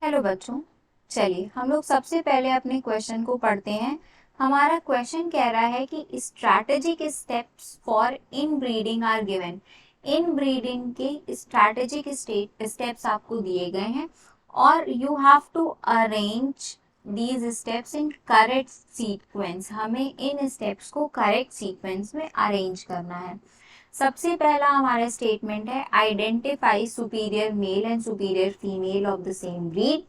Hello बच्चों, चलिए हम लोग सबसे पहले अपने क्वेश्चन को पढ़ते हैं। हमारा क्वेश्चन कह रहा है कि strategic steps for inbreeding are given. Inbreeding के स्ट्रैटेजिक स्टेप्स आपको दिए गए हैं और you have to arrange these steps in correct sequence. हमें इन स्टेप्स को करेक्ट सीक्वेंस में अरेंज करना है। सबसे पहला हमारा स्टेटमेंट है identify superior male and superior female of the same breed.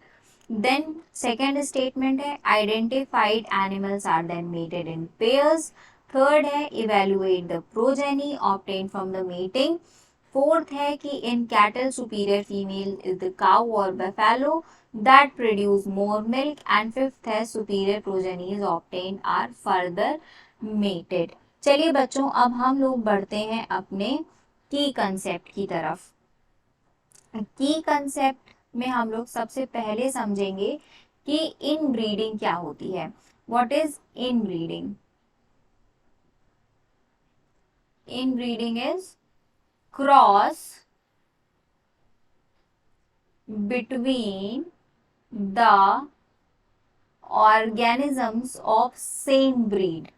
Then second statement है identified animals are then mated in pairs. Third है evaluate the progeny obtain from the mating. Fourth है कि in cattle superior female is the cow और buffalo that produce more milk. And fifth है superior progenies obtain are further mated. चलिए बच्चों, अब हम लोग बढ़ते हैं अपने की कंसेप्ट की तरफ। की कंसेप्ट में हम लोग सबसे पहले समझेंगे कि इन ब्रीडिंग क्या होती है। What is in breeding? In breeding is cross between the organisms of same breed.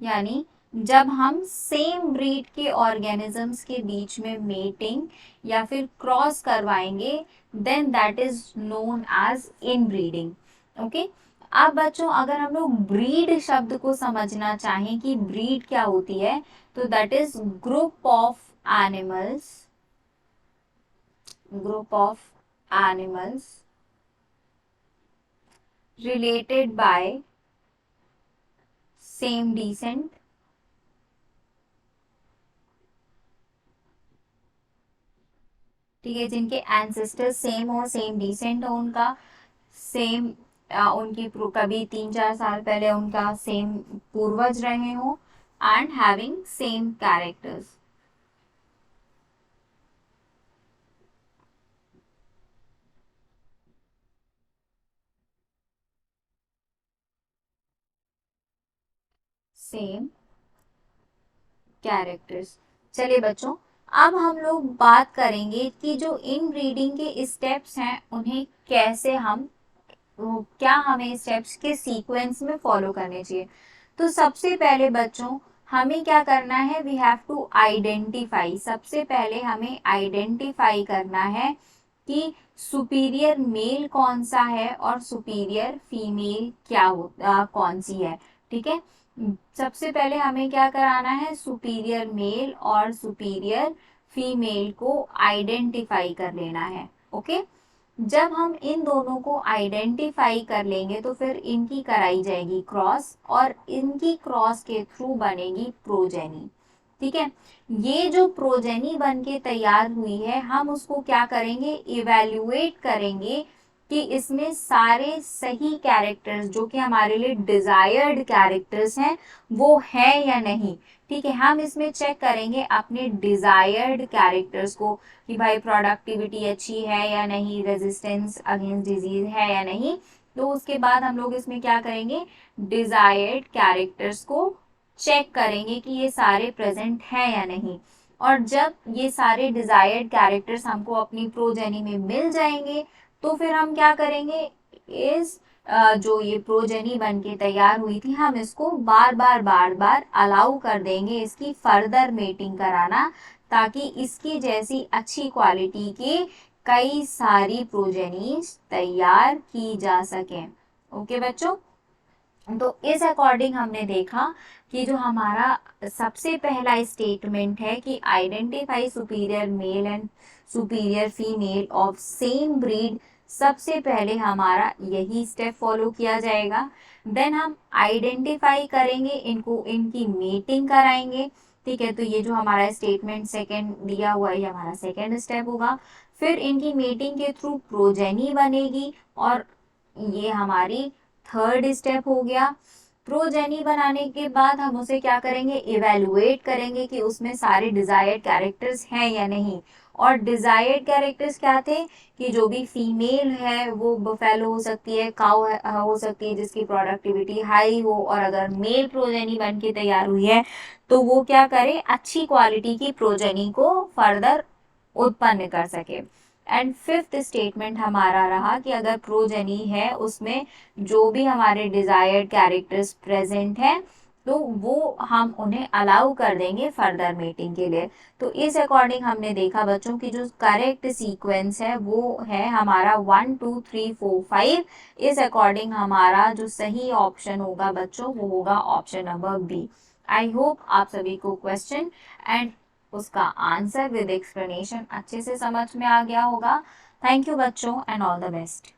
यानी जब हम सेम ब्रीड के ऑर्गेनिजम्स के बीच में मेटिंग या फिर क्रॉस करवाएंगे, then that is known as inbreeding. Okay, अब बच्चों अगर हम लोग ब्रीड शब्द को समझना चाहें कि ब्रीड क्या होती है, तो that is group of animals, group of animals related by same descent, ठीक है, जिनके एंसेस्टर्स सेम हो, सेम डिसेंट हो, उनका सेम, उनकी कभी 3-4 साल पहले उनका सेम पूर्वज रहे हो, and having same characters. Same characters. चलिए बच्चों, अब हम लोग बात करेंगे कि जो इन ब्रीडिंग के स्टेप्स हैं उन्हें कैसे हम, क्या हमें स्टेप्स के सीक्वेंस में फॉलो करने चाहिए। तो सबसे पहले बच्चों हमें क्या करना है, वी हैव टू आइडेंटिफाई। सबसे पहले हमें आइडेंटिफाई करना है कि सुपीरियर मेल कौन सा है और सुपीरियर फीमेल कौन सी है। ठीक है, सबसे पहले हमें क्या कराना है, सुपीरियर मेल और सुपीरियर फीमेल को आइडेंटिफाई कर लेना है। ओके, जब हम इन दोनों को आइडेंटिफाई कर लेंगे तो फिर इनकी कराई जाएगी क्रॉस और इनकी क्रॉस के थ्रू बनेगी प्रोजेनी। ठीक है, ये जो प्रोजेनी बन के तैयार हुई है, हम उसको क्या करेंगे, इवेल्युएट करेंगे कि इसमें सारे सही कैरेक्टर्स जो कि हमारे लिए डिजायर्ड कैरेक्टर्स हैं वो है या नहीं। ठीक है, हम इसमें चेक करेंगे अपने डिजायर्ड कैरेक्टर्स को कि भाई प्रोडक्टिविटी अच्छी है या नहीं, रेजिस्टेंस अगेंस्ट डिजीज है या नहीं। तो उसके बाद हम लोग इसमें क्या करेंगे, डिजायर्ड कैरेक्टर्स को चेक करेंगे कि ये सारे प्रेजेंट हैं या नहीं। और जब ये सारे डिजायर्ड कैरेक्टर्स हमको अपनी प्रोजेनी में मिल जाएंगे तो फिर हम क्या करेंगे, इस जो ये प्रोजेनी बन के तैयार हुई थी, हम इसको बार बार अलाउ कर देंगे इसकी फर्दर मेटिंग कराना, ताकि इसकी जैसी अच्छी क्वालिटी की कई सारी प्रोजेनीज तैयार की जा सकें। ओके बच्चों, तो इस अकॉर्डिंग हमने देखा कि जो हमारा सबसे पहला स्टेटमेंट है कि identify superior male and superior female of same breed, सबसे पहले हमारा यही स्टेप फॉलो किया जाएगा। देन हम आइडेंटिफाई करेंगे, इनको इनकी मीटिंग कराएंगे। ठीक है, तो ये जो हमारा स्टेटमेंट सेकंड दिया हुआ है, ये हमारा सेकंड स्टेप होगा। फिर इनकी मीटिंग के थ्रू प्रोजेनी बनेगी और ये हमारी थर्ड स्टेप हो गया। प्रोजेनी बनाने के बाद हम उसे क्या करेंगे, इवेलुएट करेंगे कि उसमें सारे डिजायर्ड कैरेक्टर्स हैं या नहीं। और डिजायर्ड कैरेक्टर्स क्या थे कि जो भी फीमेल है वो बफेलो हो सकती है, काउ हो सकती है जिसकी प्रोडक्टिविटी हाई हो, और अगर मेल प्रोजेनी बन के तैयार हुई है तो वो क्या करे, अच्छी क्वालिटी की प्रोजेनी को फर्दर उत्पन्न कर सके। एंड फिफ्थ स्टेटमेंट हमारा रहा कि अगर प्रोजेनी है उसमें जो भी हमारे डिजायर्ड कैरेक्टर्स प्रेजेंट हैं तो वो हम उन्हें अलाउ कर देंगे फर्दर मीटिंग के लिए। तो इस अकॉर्डिंग हमने देखा बच्चों की जो करेक्ट सीक्वेंस है वो है हमारा 1 2 3 4 5। इस अकॉर्डिंग हमारा जो सही ऑप्शन होगा बच्चों वो होगा option number B. I hope आप सभी को क्वेश्चन एंड उसका आंसर विद एक्सप्लेनेशन अच्छे से समझ में आ गया होगा। थैंक यू बच्चों एंड ऑल द बेस्ट।